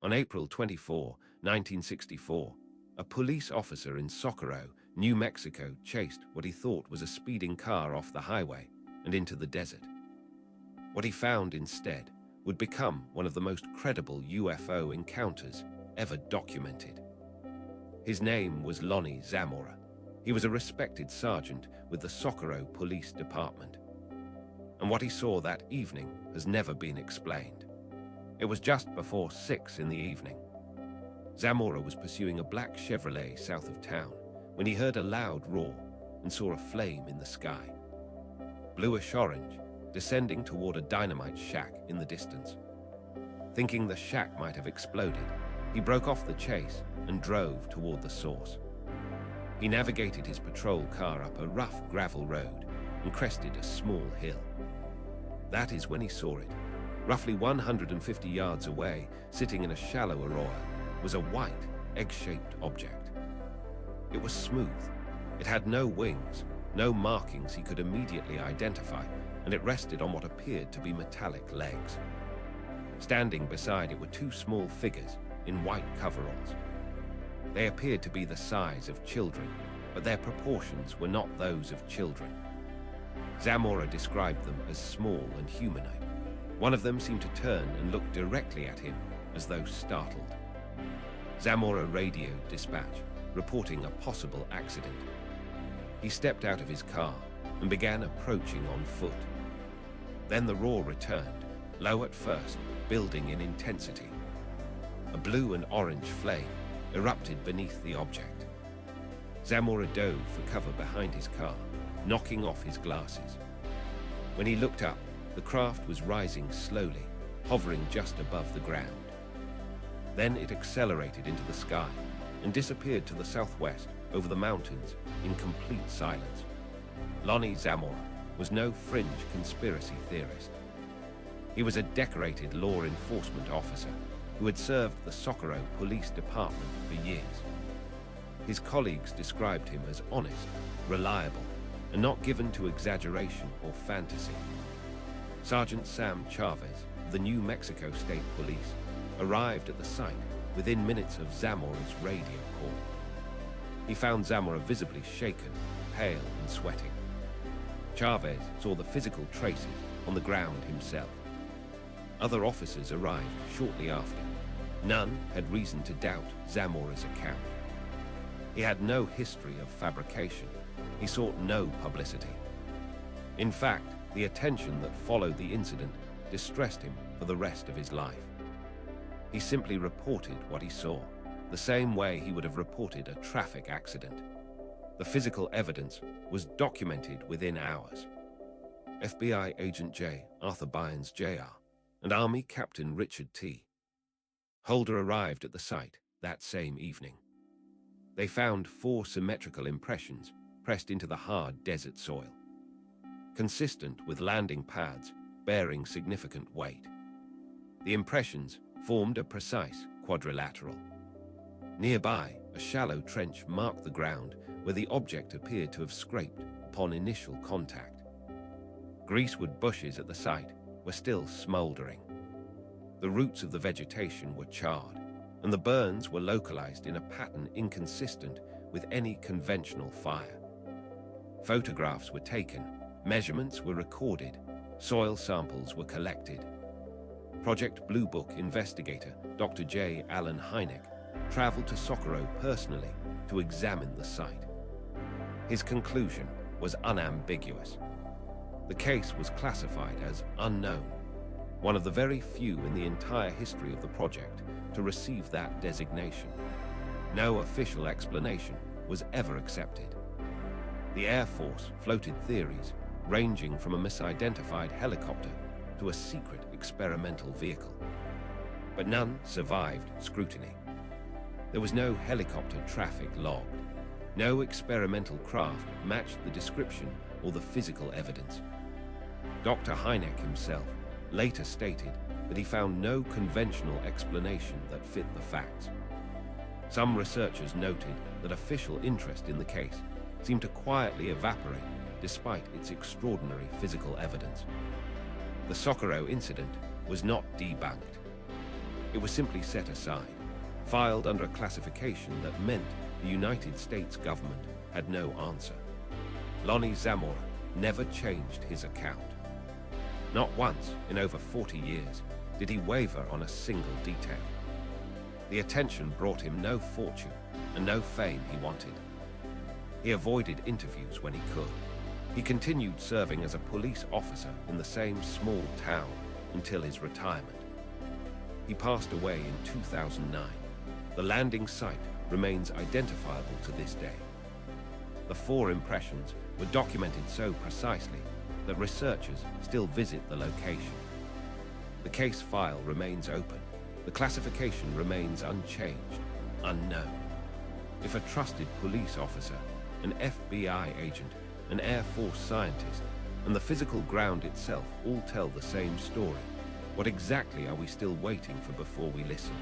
On April 24, 1964, a police officer in Socorro, New Mexico, chased what he thought was a speeding car off the highway and into the desert. What he found instead would become one of the most credible UFO encounters ever documented. His name was Lonnie Zamora. He was a respected sergeant with the Socorro Police Department. And what he saw that evening has never been explained. It was just before 6 in the evening. Zamora was pursuing a black Chevrolet south of town when he heard a loud roar and saw a flame in the sky. Bluish-orange, descending toward a dynamite shack in the distance. Thinking the shack might have exploded, he broke off the chase and drove toward the source. He navigated his patrol car up a rough gravel road and crested a small hill. That is when he saw it. Roughly 150 yards away, sitting in a shallow arroyo, was a white, egg-shaped object. It was smooth. It had no wings, no markings he could immediately identify, and it rested on what appeared to be metallic legs. Standing beside it were two small figures in white coveralls. They appeared to be the size of children, but their proportions were not those of children. Zamora described them as small and humanoid. One of them seemed to turn and look directly at him as though startled. Zamora radioed dispatch, reporting a possible accident. He stepped out of his car and began approaching on foot. Then the roar returned, low at first, building in intensity. A blue and orange flame erupted beneath the object. Zamora dove for cover behind his car, knocking off his glasses. When he looked up, the craft was rising slowly, hovering just above the ground. Then it accelerated into the sky and disappeared to the southwest over the mountains in complete silence. Lonnie Zamora was no fringe conspiracy theorist. He was a decorated law enforcement officer who had served the Socorro Police Department for years. His colleagues described him as honest, reliable, and not given to exaggeration or fantasy. Sergeant Sam Chavez of the New Mexico State Police arrived at the site within minutes of Zamora's radio call. He found Zamora visibly shaken, pale and sweating. Chavez saw the physical traces on the ground himself. Other officers arrived shortly after. None had reason to doubt Zamora's account. He had no history of fabrication. He sought no publicity. In fact, the attention that followed the incident distressed him for the rest of his life. He simply reported what he saw, the same way he would have reported a traffic accident. The physical evidence was documented within hours. FBI Agent J. Arthur Bynes, Jr., and Army Captain Richard T. Holder arrived at the site that same evening. They found 4 symmetrical impressions pressed into the hard desert soil, consistent with landing pads bearing significant weight. The impressions formed a precise quadrilateral. Nearby, a shallow trench marked the ground where the object appeared to have scraped upon initial contact. Greasewood bushes at the site were still smoldering. The roots of the vegetation were charred, and the burns were localized in a pattern inconsistent with any conventional fire. Photographs were taken, measurements were recorded, soil samples were collected. Project Blue Book investigator Dr. J. Allen Hynek traveled to Socorro personally to examine the site. His conclusion was unambiguous. The case was classified as unknown, one of the very few in the entire history of the project to receive that designation. No official explanation was ever accepted. The Air Force floated theories ranging from a misidentified helicopter to a secret experimental vehicle. But none survived scrutiny. There was no helicopter traffic logged. No experimental craft matched the description or the physical evidence. Dr. Hynek himself later stated that he found no conventional explanation that fit the facts. Some researchers noted that official interest in the case seemed to quietly evaporate despite its extraordinary physical evidence. The Socorro incident was not debunked. It was simply set aside, filed under a classification that meant the United States government had no answer. Lonnie Zamora never changed his account. Not once in over 40 years did he waver on a single detail. The attention brought him no fortune and no fame he wanted. He avoided interviews when he could. He continued serving as a police officer in the same small town until his retirement. He passed away in 2009. The landing site remains identifiable to this day. The 4 impressions were documented so precisely that researchers still visit the location. The case file remains open. The classification remains unchanged, unknown. If a trusted police officer, an FBI agent, an Air Force scientist, and the physical ground itself all tell the same story, what exactly are we still waiting for before we listen?